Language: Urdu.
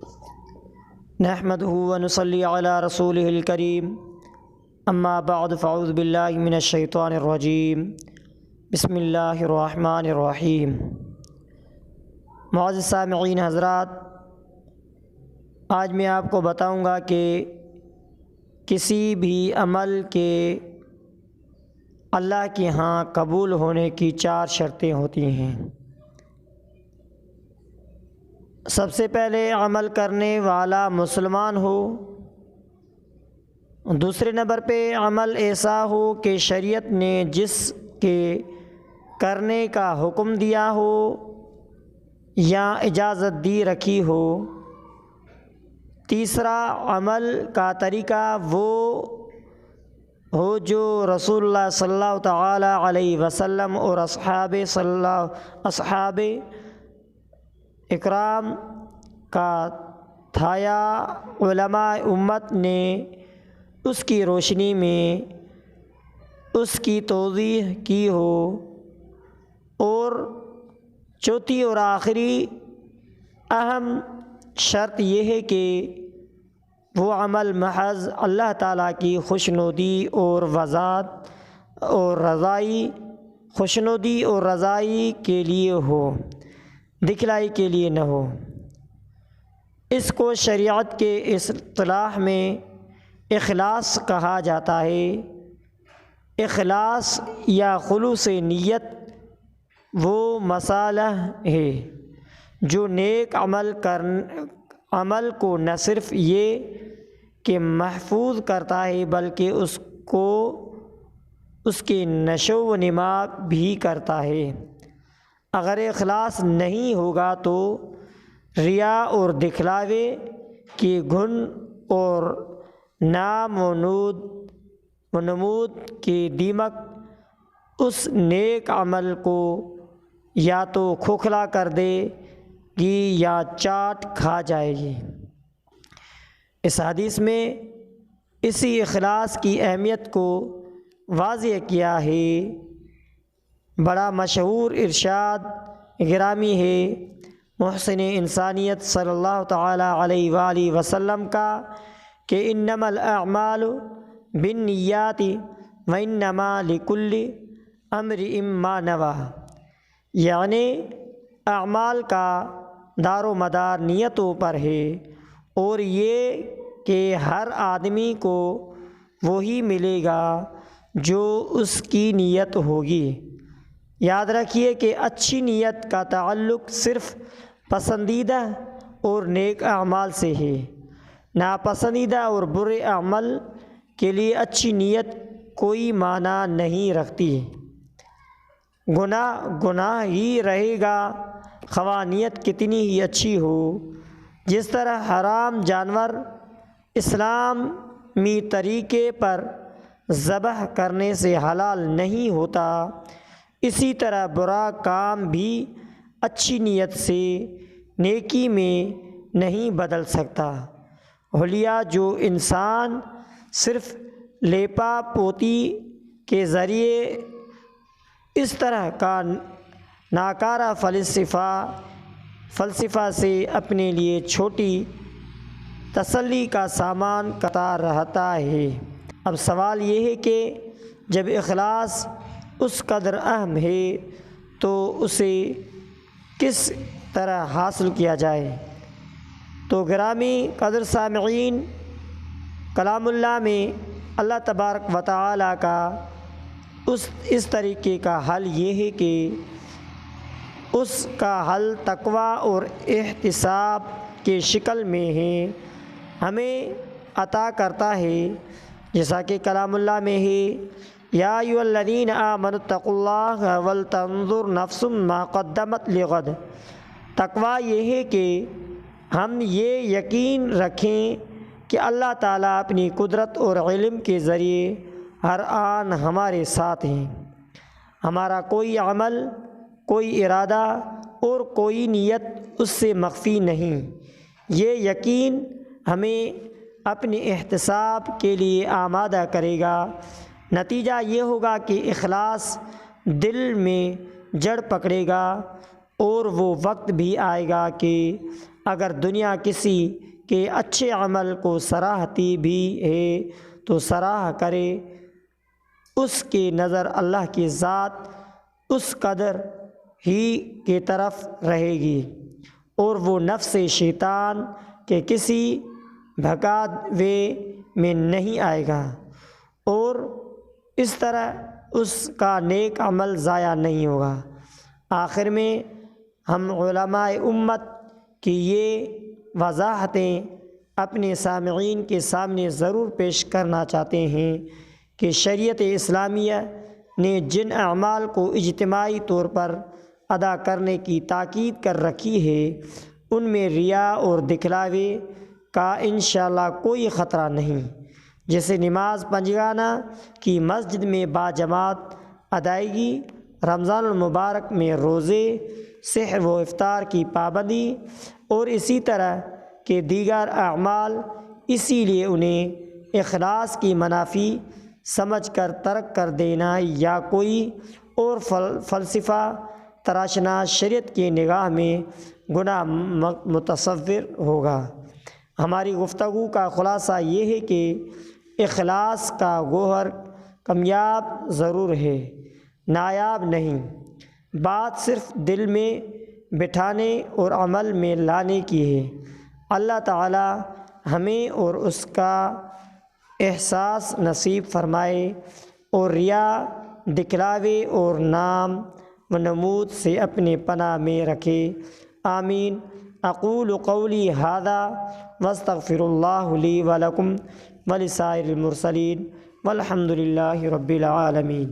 نحمده ونصلي على رسوله الكريم اما بعد فاعوذ باللہ من الشیطان الرجیم بسم اللہ الرحمن الرحیم۔ معزز سامعین حضرات، آج میں آپ کو بتاؤں گا کہ کسی بھی عمل کے اللہ کے ہاں قبول ہونے کی 4 شرطیں ہوتی ہیں۔ سب سے پہلے عمل کرنے والا مسلمان ہو، دوسرے نمبر پہ عمل ایسا ہو کہ شریعت نے جس کے کرنے کا حکم دیا ہو یا اجازت دی رکھی ہو۔ تیسرا، عمل کا طریقہ وہ ہو جو رسول اللہ صلی اللہ تعالی علیہ وسلم اور اصحاب اکرام کا تھا یا علماء امت نے اس کی روشنی میں اس کی توضیح کی ہو۔ اور چوتھی اور آخری اہم شرط یہ ہے کہ وہ عمل محض اللہ تعالیٰ کی خوشنودی اور رضائی کے لیے ہو، دکھلائی کے لیے نہ ہو۔ اس کو شریعت کے اصطلاح میں اخلاص کہا جاتا ہے۔ اخلاص یا خلوص نیت وہ مسئلہ ہے جو نیک عمل کو نہ صرف یہ کہ محفوظ کرتا ہے بلکہ اس کو اس کی نشو و نما بھی کرتا ہے۔ اگر اخلاص نہیں ہوگا تو ریا اور دکھلاوے کی گھن اور نام و نمود کی دیمک اس نیک عمل کو یا تو کھوکھلا کر دے گی یا چاٹ کھا جائے گی۔ اس حدیث میں اسی اخلاص کی اہمیت کو واضح کیا ہے۔ بڑا مشہور ارشاد گرامی ہے محسن انسانیت صلی اللہ تعالی علیہ وآلہ وسلم کا کہ انما الاعمال بالنیات وانما لکل امرئ ما نوی، یعنی اعمال کا دار و مدار نیتوں پر ہے، اور یہ کہ ہر آدمی کو وہی ملے گا جو اس کی نیت ہوگی۔ یاد رکھیے کہ اچھی نیت کا تعلق صرف پسندیدہ اور نیک اعمال سے ہے۔ ناپسندیدہ اور برے عمل کے لیے اچھی نیت کوئی معنی نہیں رکھتی۔ گناہ ہی رہے گا خواہ نیت کتنی ہی اچھی ہو۔ جس طرح حرام جانور اسلامی طریقے پر ذبح کرنے سے حلال نہیں ہوتا، اسی طرح برا کام بھی اچھی نیت سے نیکی میں نہیں بدل سکتا۔ حلیہ جو انسان صرف لیپا پوتی کے ذریعے اس طرح کا ناکارہ فلسفہ سے اپنے لیے چھوٹی تسلی کا سامان کرتا رہتا ہے۔ اب سوال یہ ہے کہ جب اخلاص اس قدر اہم ہے تو اسے کس طرح حاصل کیا جائے؟ تو گرامی قدر سامعین، کلام اللہ میں اللہ تبارک و تعالیٰ کا اس طریقے کا حل یہ ہے کہ اس کا حل تقویٰ اور احتساب کے شکل میں ہے، ہمیں عطا کرتا ہے، جیسا کہ کلام اللہ میں ہے یا ایھا الذین آمنوا اتقوا اللہ ولتنظر نفس ما قدمت لغد۔ تقویٰ یہ ہے کہ ہم یہ یقین رکھیں کہ اللہ تعالیٰ اپنی قدرت اور علم کے ذریعے ہر آن ہمارے ساتھ ہیں۔ ہمارا کوئی عمل، کوئی ارادہ اور کوئی نیت اس سے مخفی نہیں۔ یہ یقین ہمیں اپنے احتساب کے لیے آمادہ کرے گا۔ نتیجہ یہ ہوگا کہ اخلاص دل میں جڑ پکڑے گا، اور وہ وقت بھی آئے گا کہ اگر دنیا کسی کے اچھے عمل کو سراہتی بھی ہے تو سراہ کرے، اس کی نظر اللہ کی ذات اس قدر ہی کی طرف رہے گی، اور وہ نفس شیطان کے کسی بھگاوے میں نہیں آئے گا، اور اس طرح اس کا نیک عمل ضائع نہیں ہوگا۔ آخر میں ہم علماء امت کی یہ وضاحتیں اپنے سامعین کے سامنے ضرور پیش کرنا چاہتے ہیں کہ شریعت اسلامیہ نے جن اعمال کو اجتماعی طور پر ادا کرنے کی تاکید کر رکھی ہے ان میں ریا اور دکھلاوے کا انشاءاللہ کوئی خطرہ نہیں، جیسے نماز پنجگانہ کی مسجد میں باجماعت ادائیگی، رمضان المبارک میں روزے، سحر و افطار کی پابندی اور اسی طرح کے دیگر اعمال، اسی لیے انہیں اخلاص کی منافی سمجھ کر ترک کر دینا یا کوئی اور فلسفہ تراشنا شریعت کی نگاہ میں گناہ متصور ہوگا۔ ہماری گفتگو کا خلاصہ یہ ہے کہ اخلاص کا گوہر کامیاب ضرور ہے، نایاب نہیں۔ بات صرف دل میں بٹھانے اور عمل میں لانے کی ہے۔ اللہ تعالی ہمیں اور اس کا احساس نصیب فرمائے اور ریا، دکھلاوے اور نام و نمود سے اپنے پناہ میں رکھے، آمین۔ اقول قولی ھذا واستغفر اللہ لی ولکم ولسائر المرسلین والحمد للہ رب العالمین۔